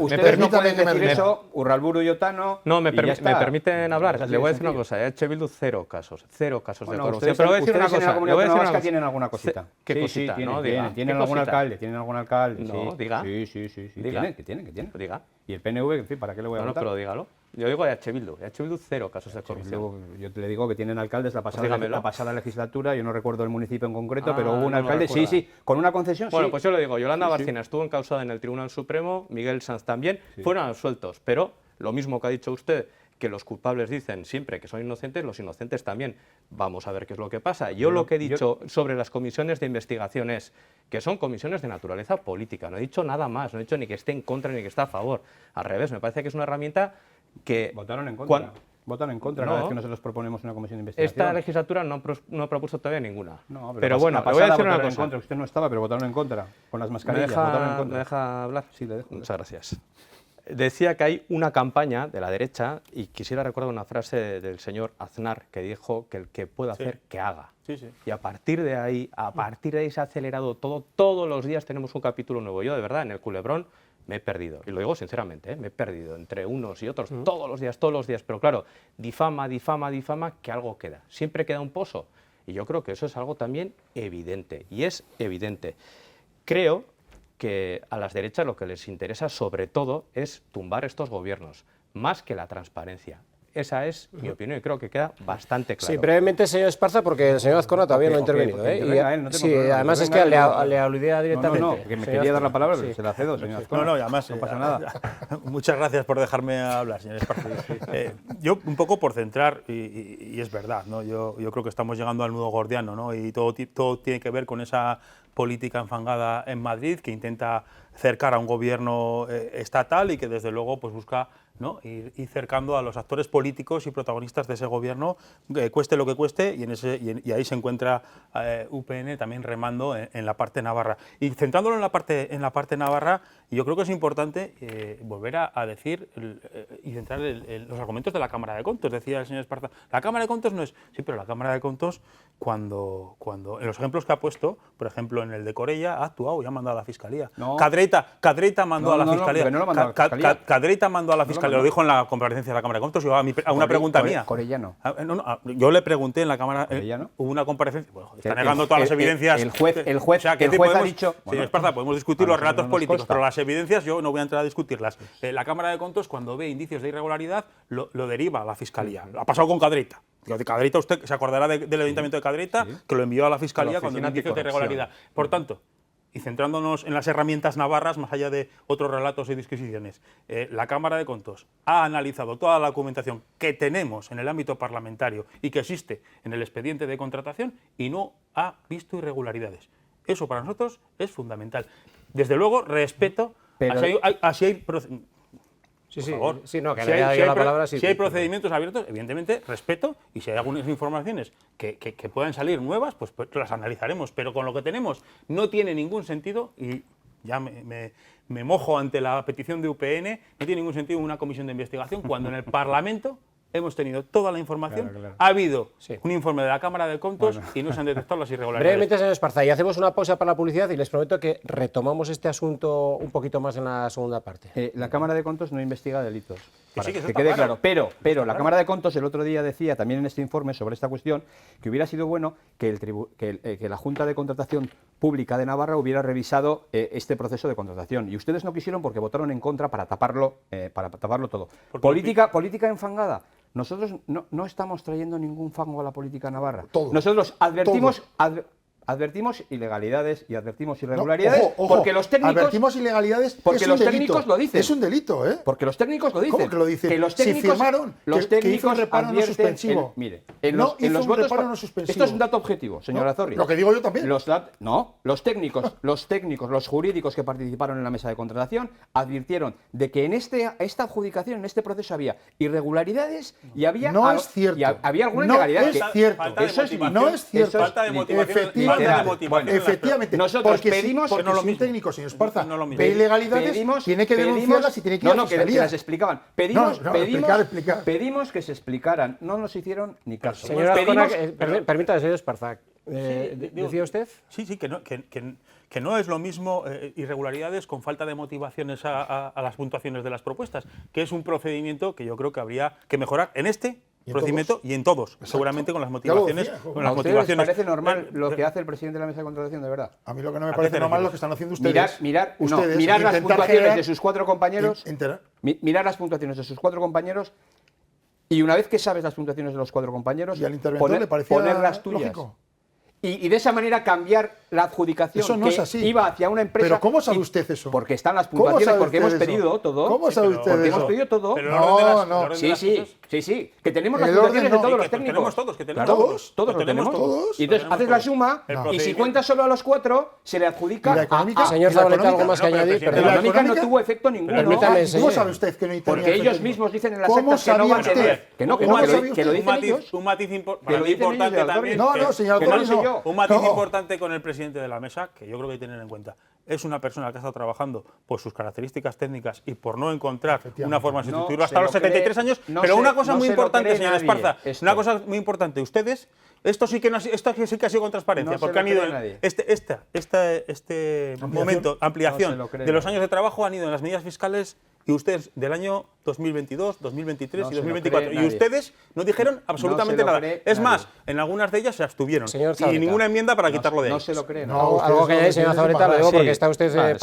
Ustedes no pueden decir eso, Urralburu y Otano. No, me y ya está. permiten hablar. Cosas Le voy a de decir una sentido. cosa. H. Bildu, cero casos de Bueno, corrupción. ustedes Pero voy a decir en una la cosa. Comunidad Le voy a decir Autónoma una Vasca cosa. tienen alguna cosita. ¿Qué Sí, cosita? sí, No, tienen, diga. tienen ¿Qué algún cosita? alcalde, tienen algún alcalde. No, sí. diga. Sí, Diga. tienen. Diga. Y el PNV, en fin, ¿para qué le voy a No, votar? pero dígalo. Yo digo de H. Bildu. H. Bildu, cero casos de corrupción. Yo te le digo que tienen alcaldes la dígamelo. pasada legislatura, yo no recuerdo el municipio en concreto, pero hubo un no lo alcalde, recuerda. sí, con una concesión, Bueno, sí. pues yo lo digo, Yolanda Sí, sí. Barcina estuvo encausada en el Tribunal Supremo, Miguel Sanz también, fueron absueltos, pero lo mismo que ha dicho usted, que los culpables dicen siempre que son inocentes, los inocentes también. Vamos a ver qué es lo que pasa. Yo lo que he dicho sobre las comisiones de investigación es que son comisiones de naturaleza política, no he dicho nada más, no he dicho ni que esté en contra ni que esté a favor. Al revés, me parece que es una herramienta que... Votaron en contra. Votan en contra cada vez que nosotros proponemos una comisión de investigación. Esta legislatura no ha propuesto todavía ninguna. No, pero bueno, le voy a decir una cosa. En contra. Usted no estaba, pero votaron en contra. Con las mascarillas, ¿Me votaron en contra. ¿Me deja hablar? Sí, le dejo. Muchas gracias. Decía que hay una campaña de la derecha, y quisiera recordar una frase del señor Aznar que dijo que el que puede hacer, que haga. Sí, sí. Y a partir de ahí se ha acelerado todo. Todos los días tenemos un capítulo nuevo. Yo, de verdad, en el culebrón me he perdido. Y lo digo sinceramente, me he perdido entre unos y otros todos los días. Pero claro, difama, que algo queda. Siempre queda un pozo. Y yo creo que eso es algo también evidente. Y es evidente. Creo que a las derechas lo que les interesa sobre todo es tumbar estos gobiernos, más que la transparencia. Esa es mi opinión y creo que queda bastante claro. Sí, brevemente, señor Esparza, porque el señor Azcona todavía no ha intervenido. Sí, además es que le aludía directamente. No, que me quería dar la palabra, pero se la cedo, señor Azcona. No, y además no pasa nada. Muchas gracias por dejarme hablar, señor Esparza. Yo, un poco por centrar, y es verdad, ¿no? Yo creo que estamos llegando al nudo gordiano, ¿no? Y todo tiene que ver con esa política enfangada en Madrid que intenta cercar a un gobierno estatal y que desde luego pues busca, ¿no?, ir cercando a los actores políticos y protagonistas de ese gobierno, cueste lo que cueste, y ahí se encuentra UPN también remando en la parte navarra. Y centrándolo en la parte navarra, yo creo que es importante volver a decir y centrar los argumentos de la Cámara de Contos. Decía el señor Esparza, la Cámara de Contos no es... Sí, pero la Cámara de Contos, cuando en los ejemplos que ha puesto, por ejemplo, en el de Corella, ha actuado y ha mandado a la Fiscalía. No. Cadreita mandó a la Fiscalía. No, no lo mandó a la Fiscalía. Cadreita mandó a la Fiscalía, lo dijo en la comparecencia de la Cámara de Contos, a una pregunta mía. Corella no. Yo le pregunté en la Cámara, hubo una comparecencia, bueno, está negando todas las evidencias. El juez ha dicho... Señor Esparza, podemos discutir los relatos políticos, pero las evidencias yo no voy a entrar a discutirlas. La Cámara de Contos, cuando ve indicios de irregularidad, lo deriva a la Fiscalía. Ha pasado con Cadreita. Cadreita, usted se acordará del Ayuntamiento de Cadreita, que lo envió a la Fiscalía cuando hubo indicios de irregularidad. Por tanto, y centrándonos en las herramientas navarras, más allá de otros relatos y disquisiciones, la Cámara de Contos ha analizado toda la documentación que tenemos en el ámbito parlamentario y que existe en el expediente de contratación y no ha visto irregularidades. Eso para nosotros es fundamental. Desde luego, respeto, Sí, por favor. sí, no, que le haya dado la palabra. Si hay procedimientos abiertos, evidentemente, respeto, y si hay algunas informaciones que puedan salir nuevas, pues las analizaremos. Pero con lo que tenemos no tiene ningún sentido, y ya me mojo ante la petición de UPN, no tiene ningún sentido una comisión de investigación cuando en el Parlamento hemos tenido toda la información, ha habido un informe de la Cámara de Comptos y no se han detectado las irregularidades. Brevemente, señor Esparza, y hacemos una pausa para la publicidad y les prometo que retomamos este asunto un poquito más en la segunda parte. La Cámara de Comptos no investiga delitos, para que que quede claro. Pero la Cámara de Comptos el otro día decía, también en este informe sobre esta cuestión, que hubiera sido bueno que la Junta de Contratación Pública de Navarra hubiera revisado este proceso de contratación. Y ustedes no quisieron porque votaron en contra para taparlo todo. Política enfangada. Nosotros no estamos trayendo ningún fango a la política navarra. Todo. Nosotros advertimos ilegalidades y advertimos irregularidades, ojo, porque los técnicos... Advertimos ilegalidades, porque es los un técnicos delito. lo dicen. Es un delito, ¿eh? Porque los técnicos lo dicen. ¿Cómo que lo dicen? Que los técnicos, si firmaron que hizo un reparo no suspensivo. Mire, en los votos no suspensivo. Esto es un dato objetivo, señora Zorri. Lo que digo yo también. Los técnicos, los jurídicos que participaron en la mesa de contratación advirtieron de que en esta adjudicación, en este proceso había irregularidades y había... No es cierto. Y había alguna ilegalidad. No es cierto. No es cierto. Falta de motivación. Efectivamente, nosotros porque pedimos... si un técnico, señor Esparza, ve ilegalidades, tiene que denunciarlas y tiene que ir a la fiscalía. que las explicaban. Pedimos que se explicaran. No nos hicieron ni caso. Señora Azcona, permítame, señor Esparza. ¿Decía usted? Sí, que no es lo mismo irregularidades con falta de motivaciones a las puntuaciones de las propuestas, que es un procedimiento que yo creo que habría que mejorar en este procedimiento y en todos, exacto, seguramente con las motivaciones. ¿A ustedes les parece normal lo que hace el presidente de la mesa de contratación, de verdad? A mí lo que no me parece normal es lo que están haciendo ustedes. Mirar las puntuaciones de sus cuatro compañeros. Mirar las puntuaciones de sus cuatro compañeros. Y una vez que sabes las puntuaciones de los cuatro compañeros, poner las tuyas. Lógico. Y de esa manera cambiar la adjudicación eso no es así. Iba hacia una empresa. ¿Pero cómo sabe usted eso? Porque están las puntuaciones, porque hemos pedido todo. ¿Cómo sabe usted porque eso? Hemos pedido todo. No. Sí. Que tenemos las puntuaciones de todos los técnicos. Todos lo tenemos. Y entonces haces la suma y si cuentas solo a los cuatro, se le adjudica a... Señor Zabaleta, ¿algo más que añadir? La económica no tuvo efecto ninguno. ¿Cómo sabe usted que no tenía porque ellos mismos dicen en las actas que no van a tener. Que lo dicen ellos. Un matiz importante también. No, señor Antonio. Un matiz importante con el presidente de la mesa, que yo creo que hay que tener en cuenta. Es una persona que ha estado trabajando por sus características técnicas y por no encontrar una forma de sustituirlo hasta los 73 años. Pero una cosa muy importante, señor Esparza, una cosa muy importante. Ustedes, esto sí que ha sido con transparencia, porque han ido en este momento, ampliación de los años de trabajo, han ido en las medidas fiscales. Y ustedes del año 2022, 2023 y 2024. Y ustedes no dijeron absolutamente nada. Es más, en algunas de ellas se abstuvieron. Y ninguna enmienda para quitarlo de ahí. No se lo creen. Algo que añadir, señor Zabaleta, lo digo porque está usted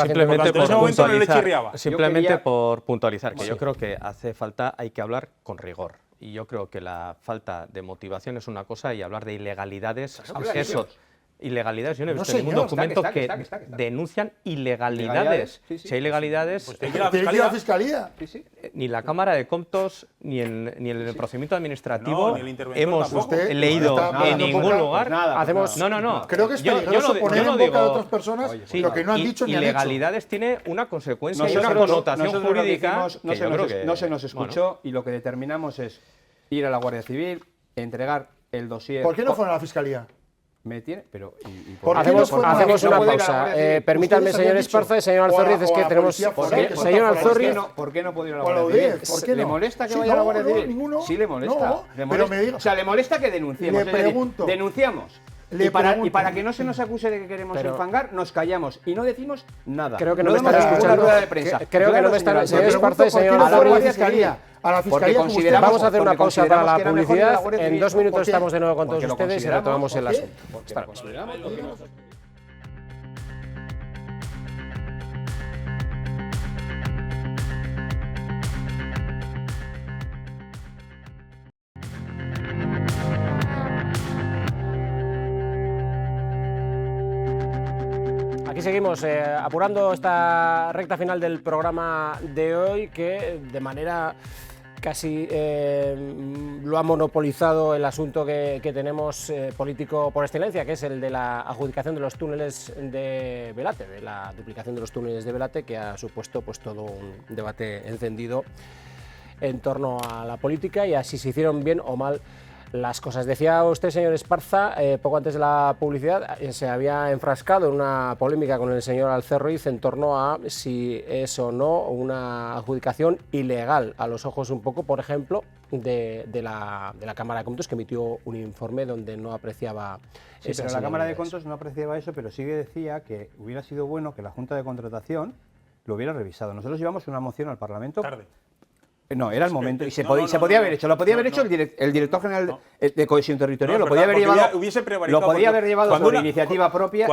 simplemente por puntualizar, que yo creo que hace falta, hay que hablar con rigor. Y yo creo que la falta de motivación es una cosa y hablar de ilegalidades es otra. Ilegalidades, yo no he visto ningún documento que denuncian ilegalidades. Si hay ilegalidades, pues tiene que ir a la fiscalía. Ni la Cámara de Comptos ni en el procedimiento administrativo hemos leído en ningún lugar. No. Creo que es peligroso poner en boca de otras personas lo que no han dicho ni han hecho. Ilegalidades tiene una consecuencia y una connotación jurídica. No se nos escuchó y lo que determinamos es ir a la Guardia Civil, entregar el dossier. ¿Por qué no fueron a la fiscalía? Hacemos una pausa. Permítanme, señor Esparza y señor Alzorriz, es que tenemos... Señor Alzorriz... ¿Por qué no puede ir a la Guardia Civil? ¿Le molesta que vaya a la Guardia Civil? Sí, le molesta. O sea, le molesta que denunciemos. Denunciamos. Y para que no se nos acuse de que queremos enfangar, nos callamos y no decimos nada. Creo que no me están escuchando. Creo que no me están... Señor Esparza y señor Alzorriz... Vamos a hacer una pausa para la publicidad. En 2 minutos estamos de nuevo con todos ustedes y retomamos el asunto. Aquí seguimos apurando esta recta final del programa de hoy, que de manera casi lo ha monopolizado el asunto que tenemos político por excelencia, que es el de la adjudicación de los túneles de Belate, de la duplicación de los túneles de Belate, que ha supuesto pues todo un debate encendido en torno a la política y a si se hicieron bien o mal las cosas. Decía usted, señor Esparza, poco antes de la publicidad, se había enfrascado en una polémica con el señor Alcerroiz en torno a si es o no una adjudicación ilegal, a los ojos un poco, por ejemplo, de la Cámara de Contos, que emitió un informe donde no apreciaba Sí, pero la Cámara de Contos no apreciaba eso, pero sí que decía que hubiera sido bueno que la Junta de Contratación lo hubiera revisado. Nosotros llevamos una moción al Parlamento. Tarde. No, era el momento y se podía haber hecho. Lo podía haber hecho el director general de Cohesión Territorial. Lo podía haber llevado por iniciativa propia.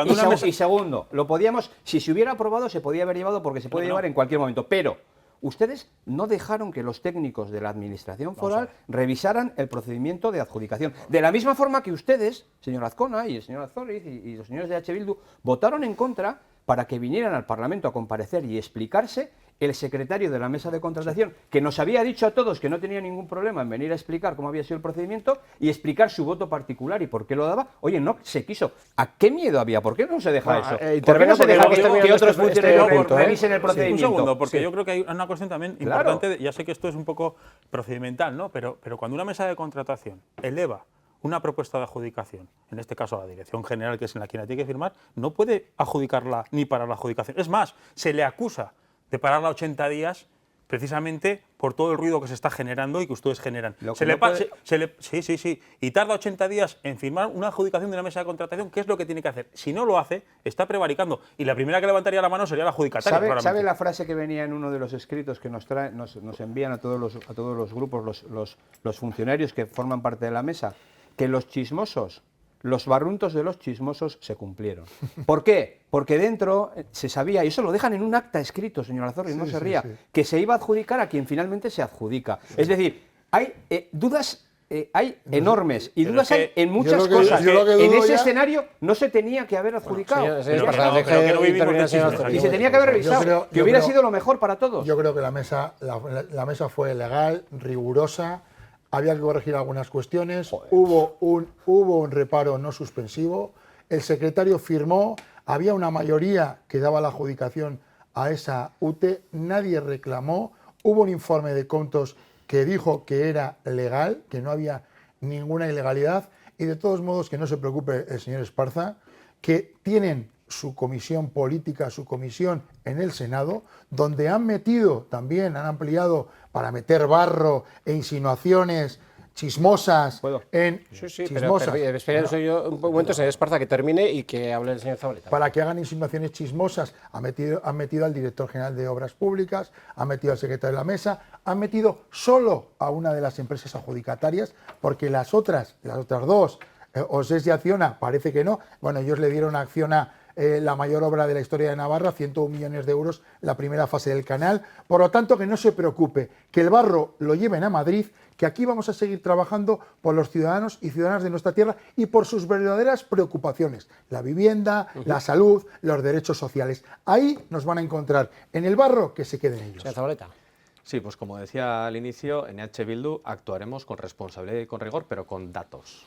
Y segundo, lo podíamos, si se hubiera aprobado, se podía haber llevado porque se puede llevar en cualquier momento. Pero ustedes no dejaron que los técnicos de la Administración foral revisaran el procedimiento de adjudicación. De la misma forma que ustedes, señor Azcona y el señor Alcerroiz y los señores de H. Bildu, votaron en contra para que vinieran al Parlamento a comparecer y explicarse el secretario de la mesa de contratación, que nos había dicho a todos que no tenía ningún problema en venir a explicar cómo había sido el procedimiento y explicar su voto particular y por qué lo daba. Oye, no se quiso. ¿A qué miedo había? ¿Por qué no se deja eso? ¿Por qué no se deja que otros funcionarios revisen el procedimiento? Un segundo, porque yo creo que hay una cuestión también importante, ya sé que esto es un poco procedimental, ¿no? Pero cuando una mesa de contratación eleva una propuesta de adjudicación, en este caso a la Dirección General, que es en la que la tiene que firmar, no puede adjudicarla ni parar la adjudicación. Es más, se le acusa de pararla 80 días precisamente por todo el ruido que se está generando y que ustedes generan. Sí. Y tarda 80 días en firmar una adjudicación de una mesa de contratación. ¿Qué es lo que tiene que hacer? Si no lo hace, está prevaricando. Y la primera que levantaría la mano sería la adjudicataria. ¿Sabe la frase que venía en uno de los escritos que nos envían a todos los grupos, los funcionarios que forman parte de la mesa? Que los chismosos, los barruntos de los chismosos se cumplieron. ¿Por qué? Porque dentro se sabía, y eso lo dejan en un acta escrito, señor Alcerroiz, no se ría, que se iba a adjudicar a quien finalmente se adjudica. Es decir, hay dudas enormes y dudas hay en muchas cosas. En ese escenario no se tenía que haber adjudicado. Y se tenía que haber revisado, que hubiera sido lo mejor para todos. Yo creo que la mesa fue legal, rigurosa. Había que corregir algunas cuestiones, hubo un reparo no suspensivo, el secretario firmó, había una mayoría que daba la adjudicación a esa UTE, nadie reclamó, hubo un informe de Contos que dijo que era legal, que no había ninguna ilegalidad y de todos modos que no se preocupe el señor Esparza, que tienen su comisión política, su comisión en el Senado, donde han metido también, han ampliado para meter barro e insinuaciones chismosas chismosas. Pero espera yo un momento, señor Esparza, que termine y que hable el señor Zabaleta. Para que hagan insinuaciones chismosas, han metido al director general de Obras Públicas, han metido al secretario de la mesa, han metido solo a una de las empresas adjudicatarias, porque las otras dos, OSES y Acciona, parece que no. Bueno, ellos le dieron a Acciona la mayor obra de la historia de Navarra, 101 millones de euros, la primera fase del canal. Por lo tanto, que no se preocupe, que el barro lo lleven a Madrid, que aquí vamos a seguir trabajando por los ciudadanos y ciudadanas de nuestra tierra y por sus verdaderas preocupaciones, la vivienda, la salud, los derechos sociales. Ahí nos van a encontrar, en el barro, que se queden ellos. Señor Zabaleta. Sí, pues como decía al inicio, en H. Bildu actuaremos con responsabilidad y con rigor, pero con datos,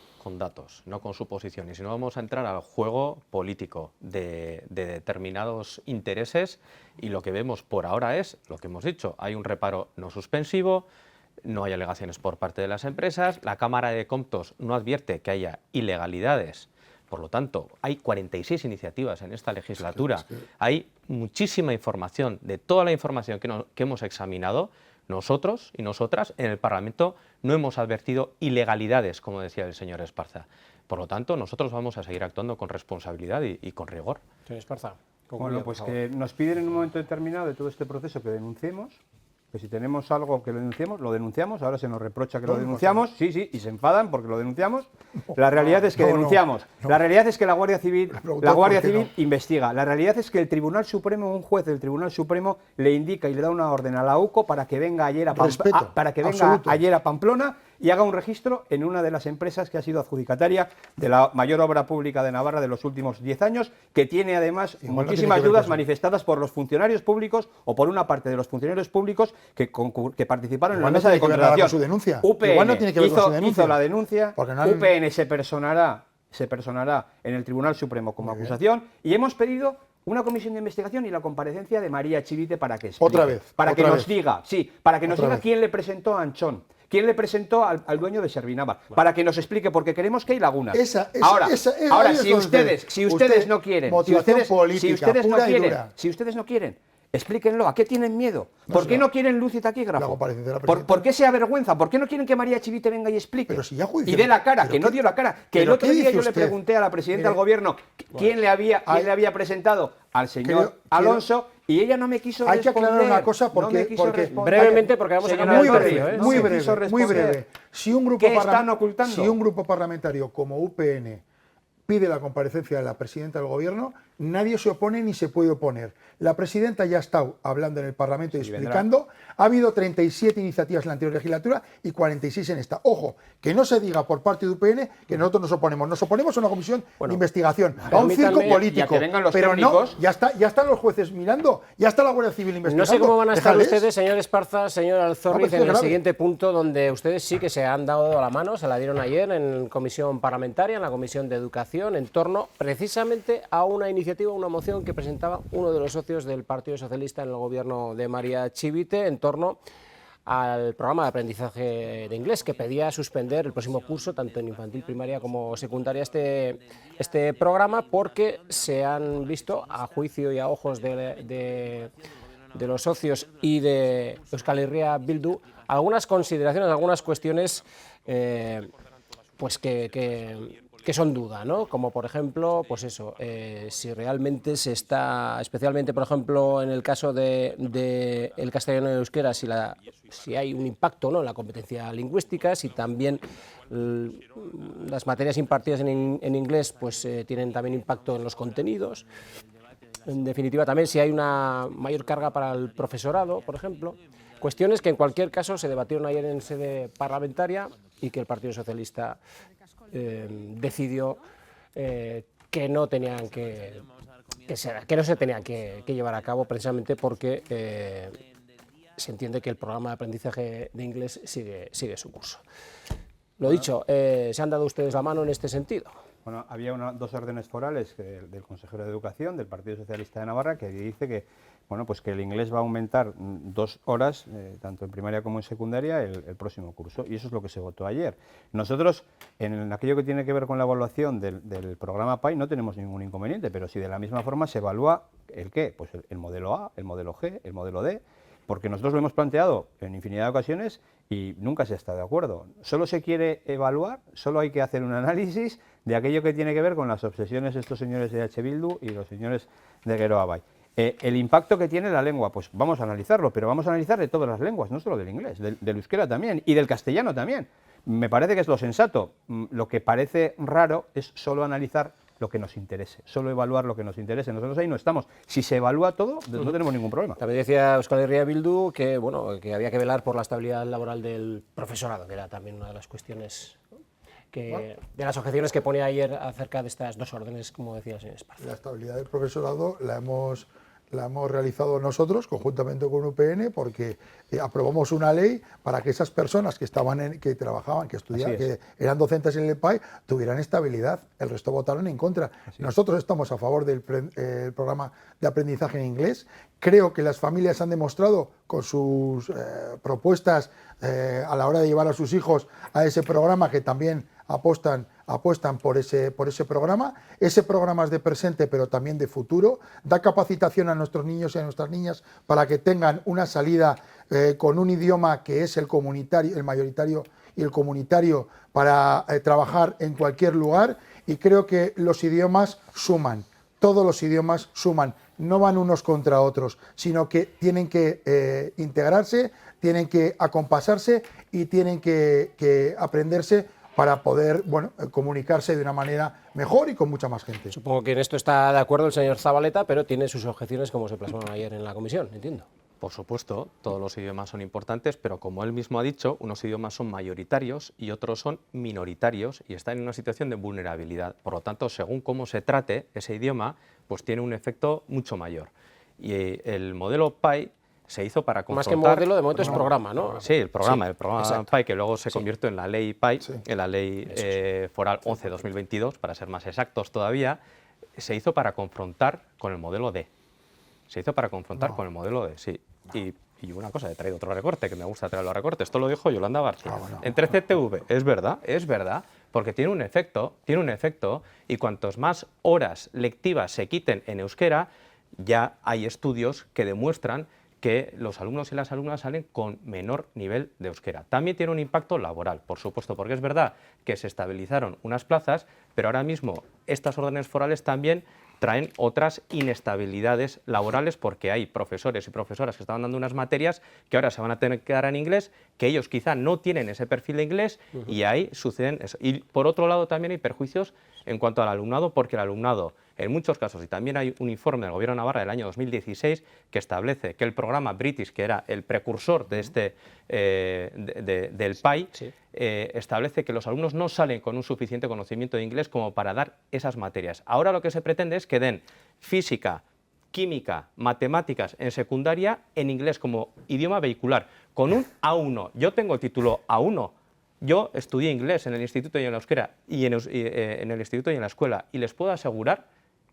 no con suposiciones. Y no vamos a entrar al juego político de determinados intereses y lo que vemos por ahora es lo que hemos dicho. Hay un reparo no suspensivo, no hay alegaciones por parte de las empresas, la Cámara de Contos no advierte que haya ilegalidades. Por lo tanto, hay 46 iniciativas en esta legislatura, hay muchísima información, de toda la información que hemos examinado, nosotros y nosotras en el Parlamento no hemos advertido ilegalidades, como decía el señor Esparza. Por lo tanto, nosotros vamos a seguir actuando con responsabilidad y con rigor. Señor Esparza. Bueno, pues que nos piden en un momento determinado de todo este proceso que denunciemos, que si tenemos algo que lo denunciamos, ahora se nos reprocha que lo denunciamos, y se enfadan porque lo denunciamos. La realidad es que denunciamos. La realidad es que la Guardia Civil investiga. La realidad es que el Tribunal Supremo, un juez del Tribunal Supremo, le indica y le da una orden a la UCO para que venga ayer a Pamplona y haga un registro en una de las empresas que ha sido adjudicataria de la mayor obra pública de Navarra de los últimos 10 años, que tiene además muchísimas dudas manifestadas por los funcionarios públicos o por una parte de los funcionarios públicos que participaron en la mesa de contratación. Su denuncia. UPN no tiene que ver con su denuncia. hizo la denuncia, UPN se personará en el Tribunal Supremo como acusación y hemos pedido una comisión de investigación y la comparecencia de María Chivite para que explique, otra vez, para que nos diga quién le presentó a Anchón, quién le presentó al dueño de Servinávar, para que nos explique, porque queremos que hay lagunas. Ahora, si ustedes no quieren, si ustedes no quieren, explíquenlo. ¿A qué tienen miedo? ¿Por qué no quieren luz y taquígrafo? ¿Por qué se avergüenza? ¿Por qué no quieren que María Chivite venga y explique? Y dé la cara, que no dio la cara. Que el otro día yo le pregunté a la presidenta del gobierno quién le había presentado al señor Alonso y ella no me quiso responder. Hay que aclarar una cosa porque brevemente, porque vamos a cambiar muy breve. Si un grupo parlamentario como UPN pide la comparecencia de la presidenta del gobierno, nadie se opone ni se puede oponer. La presidenta ya ha estado hablando en el Parlamento y explicando. Ha habido 37 iniciativas en la anterior legislatura y 46 en esta. Ojo, que no se diga por parte de UPN que nosotros nos oponemos. Nos oponemos a una comisión de investigación, a un circo político. Pero no, ya están los jueces mirando, ya está la Guardia Civil investigando. No sé cómo van a estar ustedes, señor Esparza, señor Alzorriz, en el siguiente punto, donde ustedes sí que se han dado la mano, se la dieron ayer en comisión parlamentaria, en la Comisión de Educación, en torno precisamente a una iniciativa, una moción que presentaba uno de los socios del Partido Socialista en el gobierno de María Chivite en torno al programa de aprendizaje de inglés, que pedía suspender el próximo curso, tanto en infantil, primaria como secundaria, este programa, porque se han visto, a juicio y a ojos de los socios y de Euskal Herria Bildu, algunas consideraciones, algunas cuestiones pues que son duda, ¿no? Como por ejemplo, pues eso, si realmente se está, especialmente por ejemplo en el caso de el castellano y el euskera, si hay un impacto, ¿no?, en la competencia lingüística, si también las materias impartidas en inglés pues tienen también impacto en los contenidos. En definitiva, también si hay una mayor carga para el profesorado, por ejemplo. Cuestiones que en cualquier caso se debatieron ayer en sede parlamentaria y que el Partido Socialista decidió que no tenían que no se tenían que llevar a cabo, precisamente porque se entiende que el programa de aprendizaje de inglés sigue su curso. Lo dicho, ¿se han dado ustedes la mano en este sentido? Bueno, había dos órdenes forales del consejero de Educación del Partido Socialista de Navarra que dice que, bueno, pues que el inglés va a aumentar 2 horas, tanto en primaria como en secundaria, el próximo curso, y eso es lo que se votó ayer. Nosotros, en aquello que tiene que ver con la evaluación del programa PAI, no tenemos ningún inconveniente, pero si de la misma forma se evalúa el qué, pues el modelo A, el modelo G, el modelo D, porque nosotros lo hemos planteado en infinidad de ocasiones y nunca se está de acuerdo. Solo se quiere evaluar, solo hay que hacer un análisis de aquello que tiene que ver con las obsesiones de estos señores de H. Bildu y los señores de Geroa Bai. El impacto que tiene la lengua, pues vamos a analizarlo, pero vamos a analizar de todas las lenguas, no solo del inglés, del euskera también y del castellano también. Me parece que es lo sensato. Lo que parece raro es solo analizar lo que nos interese, solo evaluar lo que nos interese. Nosotros ahí no estamos. Si se evalúa todo, no tenemos ningún problema. También decía Euskal Herria Bildu que, bueno, que había que velar por la estabilidad laboral del profesorado, que era también una de las cuestiones de las objeciones que ponía ayer acerca de estas dos órdenes, como decía el señor Esparza. La estabilidad del profesorado la hemos realizado nosotros conjuntamente con UPN, porque aprobamos una ley para que esas personas que trabajaban, que estudiaban, que eran docentes en el PAI, tuvieran estabilidad. El resto votaron en contra. Nosotros estamos a favor del programa de aprendizaje en inglés. Creo que las familias han demostrado con sus propuestas a la hora de llevar a sus hijos a ese programa que también apuestan por ese programa. Ese programa es de presente, pero también de futuro. Da capacitación a nuestros niños y a nuestras niñas para que tengan una salida con un idioma que es el comunitario, el mayoritario y el comunitario, para trabajar en cualquier lugar. Y creo que los idiomas suman. Todos los idiomas suman. No van unos contra otros, sino que tienen que integrarse, tienen que acompasarse y tienen que aprenderse para poder, bueno, comunicarse de una manera mejor y con mucha más gente. Supongo que en esto está de acuerdo el señor Zabaleta, pero tiene sus objeciones como se plasmaron ayer en la comisión, entiendo. Por supuesto, todos los idiomas son importantes, pero como él mismo ha dicho, unos idiomas son mayoritarios y otros son minoritarios y están en una situación de vulnerabilidad. Por lo tanto, según cómo se trate ese idioma, pues tiene un efecto mucho mayor. Y el modelo PAI se hizo para confrontar... Más que modelo, de momento es programa, ¿no? Sí, el programa exacto. PAI, que luego se convirtió en la ley PAI, en la ley foral 11/2022, para ser más exactos todavía, se hizo para confrontar con el modelo D. Se hizo para confrontar con el modelo D, sí. Y una cosa, he traído otro recorte, que me gusta traer los recortes, esto lo dijo Yolanda Barça. Entre CTV, es verdad, porque tiene un efecto, y cuantos más horas lectivas se quiten en euskera, ya hay estudios que demuestran que los alumnos y las alumnas salen con menor nivel de euskera. También tiene un impacto laboral, por supuesto, porque es verdad que se estabilizaron unas plazas, pero ahora mismo estas órdenes forales también traen otras inestabilidades laborales porque hay profesores y profesoras que estaban dando unas materias que ahora se van a tener que dar en inglés, que ellos quizá no tienen ese perfil de inglés y ahí suceden eso. Y por otro lado también hay perjuicios en cuanto al alumnado, porque el alumnado en muchos casos, y también hay un informe del Gobierno de Navarra del año 2016 que establece que el programa British, que era el precursor de del PAI, establece que los alumnos no salen con un suficiente conocimiento de inglés como para dar esas materias. Ahora lo que se pretende es que den física, química, matemáticas en secundaria en inglés como idioma vehicular, con un A1. Yo tengo título A1. Yo estudié inglés en el instituto y en la euskera y en el instituto y en la escuela, y les puedo asegurar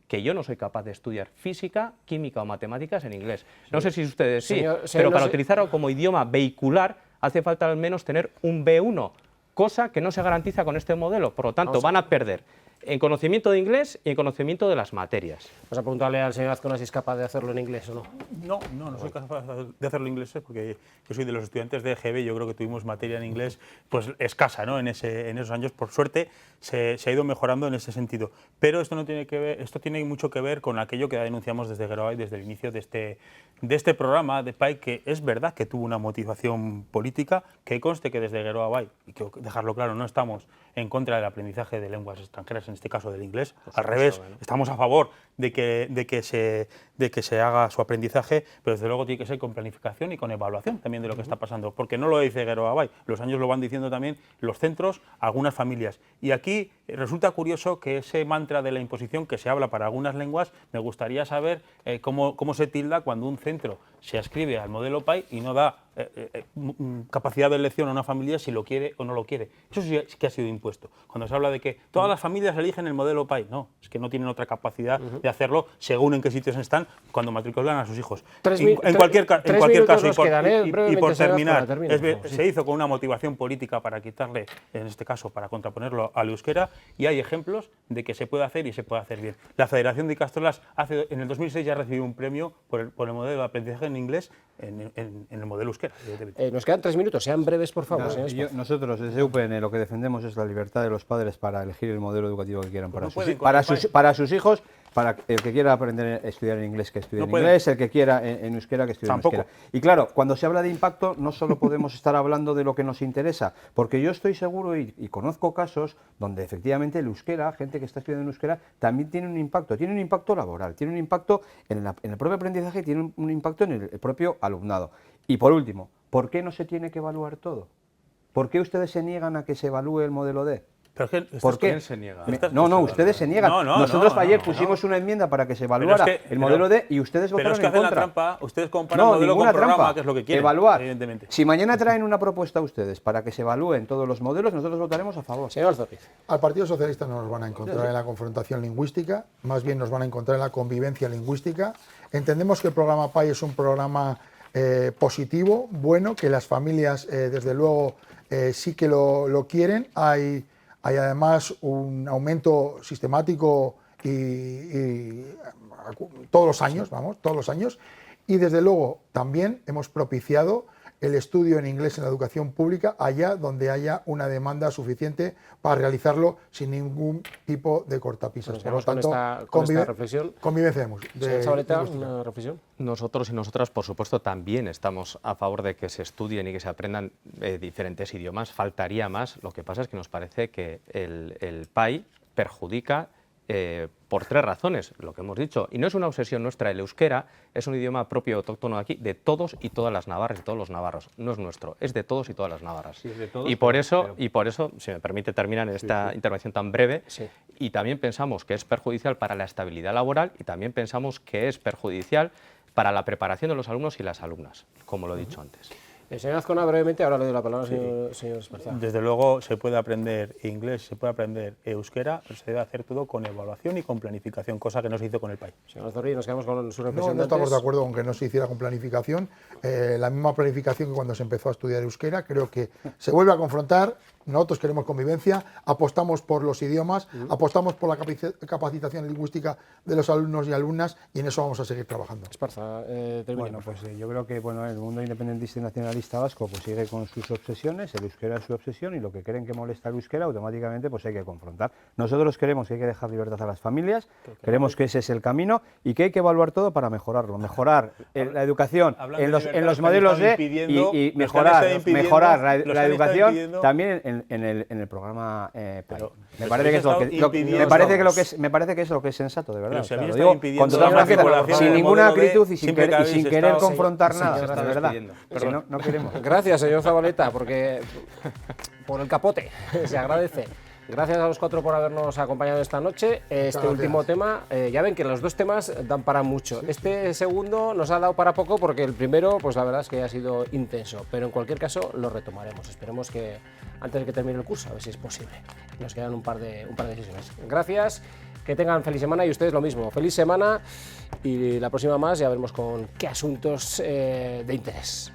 que yo no soy capaz de estudiar física, química o matemáticas en inglés. No sé si ustedes sí, pero para utilizarlo como idioma vehicular hace falta al menos tener un B1, cosa que no se garantiza con este modelo. Por lo tanto, van a perder en conocimiento de inglés y en conocimiento de las materias. Vamos a preguntarle al señor Azcona si es capaz de hacerlo en inglés o no. No soy capaz de hacerlo en inglés porque yo soy de los estudiantes de EGB, yo creo que tuvimos materia en inglés pues escasa, ¿no? En esos años, por suerte, se ha ido mejorando en ese sentido. Pero esto tiene mucho que ver con aquello que denunciamos desde Geroa y desde el inicio de este programa de PAI, que es verdad que tuvo una motivación política, que conste que desde Geroa Bai, y quiero dejarlo claro, no estamos en contra del aprendizaje de lenguas extranjeras, en este caso del inglés, al revés, estamos a favor de que se haga su aprendizaje, pero desde luego tiene que ser con planificación y con evaluación también de lo que está pasando, porque no lo dice Geroa Bai, los años lo van diciendo también los centros, algunas familias. Y aquí resulta curioso que ese mantra de la imposición que se habla para algunas lenguas, me gustaría saber cómo se tilda cuando un centro se ascribe al modelo PAI y no da capacidad de elección a una familia si lo quiere o no lo quiere. Eso sí que ha sido impuesto. Cuando se habla de que todas las familias eligen el modelo PAI, no, es que no tienen otra capacidad de hacerlo según en qué sitios están cuando matriculan a sus hijos. En cualquier caso, y por terminar, se hizo con una motivación política para quitarle, en este caso, para contraponerlo al euskera, y hay ejemplos de que se puede hacer y se puede hacer bien. La Federación de Ikastolas en el 2006 ya recibió un premio por el modelo de aprendizaje en inglés en el modelo euskera. Nos quedan 3 minutos, sean breves, por favor. Nosotros desde UPN lo que defendemos es la libertad de los padres para elegir el modelo educativo que quieran para sus hijos, para el que quiera aprender a estudiar en inglés, que estudie en inglés, el que quiera en euskera, que estudie en euskera. Y claro, cuando se habla de impacto, no solo podemos estar hablando de lo que nos interesa, porque yo estoy seguro y conozco casos donde efectivamente el euskera, gente que está estudiando en euskera, también tiene un impacto laboral, tiene un impacto en el propio aprendizaje y tiene un impacto en el propio alumnado. Y por último, ¿por qué no se tiene que evaluar todo? ¿Por qué ustedes se niegan a que se evalúe el modelo D? ¿Por qué? ¿Quién se niega? Ustedes se niegan. Nosotros ayer pusimos una enmienda para que se evaluara el modelo D y ustedes votaron en contra. Pero es que hacen la trampa, ustedes comparan modelo con programa, que es lo que quieren. Evaluar. Evidentemente. Si mañana traen una propuesta a ustedes para que se evalúen todos los modelos, nosotros votaremos a favor. Señor Zorriz. Al Partido Socialista no nos van a encontrar en la confrontación lingüística, más bien nos van a encontrar en la convivencia lingüística. Entendemos que el programa PAI es un programa positivo, bueno, que las familias desde luego sí que lo quieren. Hay además un aumento sistemático y todos los años, y desde luego también hemos propiciado el estudio en inglés en la educación pública allá donde haya una demanda suficiente para realizarlo sin ningún tipo de cortapisas. Por lo tanto, con esta reflexión. Convivencia de Zabaleta, una reflexión. Nosotros y nosotras, por supuesto, también estamos a favor de que se estudien y que se aprendan diferentes idiomas. Faltaría más. Lo que pasa es que nos parece que el PAI perjudica por 3 razones, lo que hemos dicho, y no es una obsesión nuestra, el euskera es un idioma propio autóctono aquí de todos y todas las navarras y todos los navarros, no es nuestro, es de todos y todas las navarras. Sí, de todos, y por eso, si me permite terminar en esta intervención tan breve, y también pensamos que es perjudicial para la estabilidad laboral y también pensamos que es perjudicial para la preparación de los alumnos y las alumnas, como lo he dicho antes. Señor Azcona, brevemente, ahora le doy la palabra al señor Esparza. Desde luego se puede aprender inglés, se puede aprender euskera, pero se debe hacer todo con evaluación y con planificación, cosa que no se hizo con el país. Señor Zorrilla, nos quedamos con su representante. No estamos de acuerdo con que no se hiciera con planificación. La misma planificación que cuando se empezó a estudiar euskera, creo que se vuelve a confrontar. Nosotros queremos convivencia, apostamos por los idiomas, apostamos por la capacitación lingüística de los alumnos y alumnas, y en eso vamos a seguir trabajando. Esparza, bueno, pues yo creo que el mundo independentista y nacionalista vasco pues sigue con sus obsesiones, el euskera es su obsesión, y lo que creen que molesta al euskera automáticamente pues hay que confrontar. Nosotros queremos que hay que dejar libertad a las familias, queremos que ese es el camino y que hay que evaluar todo para mejorarlo, mejorar la educación en los modelos y mejorar la educación también en el programa pero me parece que es lo que es sensato, de verdad. Pero lo digo con total franqueza, sin ninguna acritud y sin querer confrontar nada, de verdad. Pero no queremos. Gracias, señor Zabaleta, porque por el capote se agradece. Gracias a los 4 por habernos acompañado esta noche. Este último tema, ya ven que los 2 temas dan para mucho. Este segundo nos ha dado para poco porque el primero, pues la verdad es que ha sido intenso. Pero en cualquier caso lo retomaremos. Esperemos que antes de que termine el curso, a ver si es posible. Nos quedan un par de sesiones. Gracias, que tengan feliz semana y ustedes lo mismo. Feliz semana y la próxima más ya veremos con qué asuntos de interés.